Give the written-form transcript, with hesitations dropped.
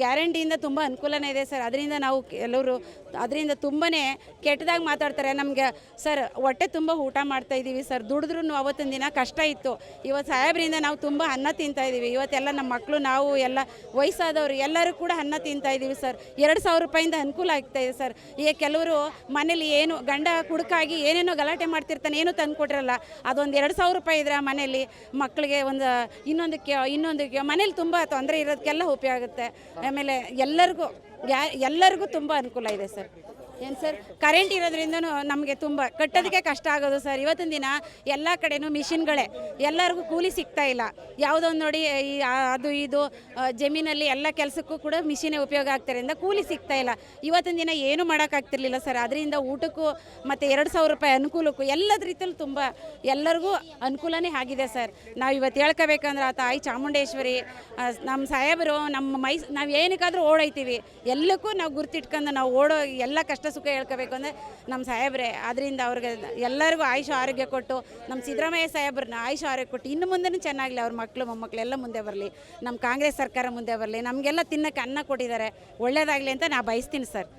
ಗ್ಯಾರಂಟಿಯಿಂದ ತುಂಬ ಅನುಕೂಲನೇ ಇದೆ ಸರ್. ಅದರಿಂದ ನಾವು ಕೆಲವರು ಅದರಿಂದ ತುಂಬಾ ಕೆಟ್ಟದಾಗಿ ಮಾತಾಡ್ತಾರೆ. ನಮಗೆ ಸರ್ ಹೊಟ್ಟೆ ತುಂಬ ಊಟ ಮಾಡ್ತಾಯಿದ್ದೀವಿ ಸರ್, ದುಡಿದ್ರೂ ಅವತ್ತಿನ ದಿನ ಕಷ್ಟ ಇತ್ತು. ಇವತ್ತು ಸಾಹೇಬ್ರಿಂದ ನಾವು ತುಂಬ ಅನ್ನ ತಿಂತಾಯಿದ್ದೀವಿ. ಇವತ್ತೆಲ್ಲ ನಮ್ಮ ಮಕ್ಕಳು ನಾವು ಎಲ್ಲ ವಯಸ್ಸಾದವರು ಎಲ್ಲರೂ ಕೂಡ ಅನ್ನ ತಿಂತಾಯಿದ್ದೀವಿ ಸರ್. 2,000 ರೂಪಾಯಿಂದ ಅನುಕೂಲ ಆಗ್ತಾಯಿದೆ ಸರ್. ಈಗ ಕೆಲವರು ಮನೇಲಿ ಏನು ಗಂಡ ಕುಡುಕಾಗಿ ಏನೇನೋ ಗಲಾಟೆ ಮಾಡ್ತಿರ್ತಾನೆ, ಏನೂ ತಂದು ಕೊಟ್ಟಿರಲ್ಲ. ಅದೊಂದು 2,000 ರೂಪಾಯಿ ಇದ್ರೆ ಮನೇಲಿ ಮಕ್ಕಳಿಗೆ ಒಂದು ಇನ್ನೊಂದಕ್ಕೆ ಮನೇಲಿ ತುಂಬ ತೊಂದರೆ ಇರೋದಕ್ಕೆಲ್ಲ ಉಪಯೋಗ ಆಗುತ್ತೆ. ಆಮೇಲೆ ಎಲ್ಲರಿಗೂ ತುಂಬ ಅನುಕೂಲ ಇದೆ ಸರ್. ಏನು ಸರ್, ಕರೆಂಟ್ ಇರೋದ್ರಿಂದ ನಮಗೆ ತುಂಬ ಕಟ್ಟೋದಕ್ಕೆ ಕಷ್ಟ ಆಗೋದು ಸರ್. ಇವತ್ತಿನ ದಿನ ಎಲ್ಲ ಕಡೆನೂ ಮಿಷಿನ್ಗಳೇ, ಎಲ್ಲರಿಗೂ ಕೂಲಿ ಸಿಗ್ತಾ ಇಲ್ಲ. ಯಾವುದೊಂದು ನೋಡಿ ಅದು ಇದು ಜಮೀನಲ್ಲಿ ಎಲ್ಲ ಕೆಲಸಕ್ಕೂ ಕೂಡ ಮಿಷಿನೇ ಉಪಯೋಗ ಆಗ್ತಾರಿಂದ ಕೂಲಿ ಸಿಗ್ತಾ ಇಲ್ಲ. ಇವತ್ತಿನ ದಿನ ಏನೂ ಮಾಡೋಕ್ಕಾಗ್ತಿರ್ಲಿಲ್ಲ ಸರ್. ಅದರಿಂದ ಊಟಕ್ಕೂ ಮತ್ತು 2,000 ರೂಪಾಯಿ ಅನುಕೂಲಕ್ಕೂ ಎಲ್ಲದ ರೀತಿಯಲ್ಲಿ ತುಂಬ ಎಲ್ಲರಿಗೂ ಅನುಕೂಲನೇ ಆಗಿದೆ ಸರ್. ನಾವು ಇವತ್ತು ಹೇಳ್ಕೋಬೇಕಂದ್ರೆ ಆ ತಾಯಿ ಚಾಮುಂಡೇಶ್ವರಿ, ನಮ್ಮ ಸಾಹೇಬರು ನಾವು ಏನಕ್ಕಾದರೂ ಓಡೈತೀವಿ, ಎಲ್ಲಕ್ಕೂ ನಾವು ಗುರ್ತಿಟ್ಕೊಂಡು ನಾವು ಓಡೋ ಎಲ್ಲ ಕಷ್ಟ ಸುಖ ಹೇಳ್ಕೋಬೇಕು ಅಂದರೆ ನಮ್ಮ ಸಾಹೇಬ್ರೆ. ಅದರಿಂದ ಅವ್ರಿಗೆ ಎಲ್ಲರಿಗೂ ಆಯುಷ ಆರೋಗ್ಯ ಕೊಟ್ಟು, ನಮ್ಮ ಸಿದ್ದರಾಮಯ್ಯ ಸಾಹೇಬ್ರನ್ನ ಆಯುಷ ಆರೋಗ್ಯ ಕೊಟ್ಟು ಇನ್ನು ಮುಂದೆನೂ ಚೆನ್ನಾಗಲಿ, ಅವ್ರ ಮಕ್ಕಳು ಮೊಮ್ಮಕ್ಕಳು ಎಲ್ಲ ಮುಂದೆ ಬರಲಿ, ನಮ್ಮ ಕಾಂಗ್ರೆಸ್ ಸರ್ಕಾರ ಮುಂದೆ ಬರಲಿ, ನಮಗೆಲ್ಲ ತಿನ್ನೋಕ್ಕೆ ಅನ್ನ ಕೊಟ್ಟಿದ್ದಾರೆ, ಒಳ್ಳೇದಾಗಲಿ ಅಂತ ನಾನು ಬಯಸ್ತೀನಿ ಸರ್.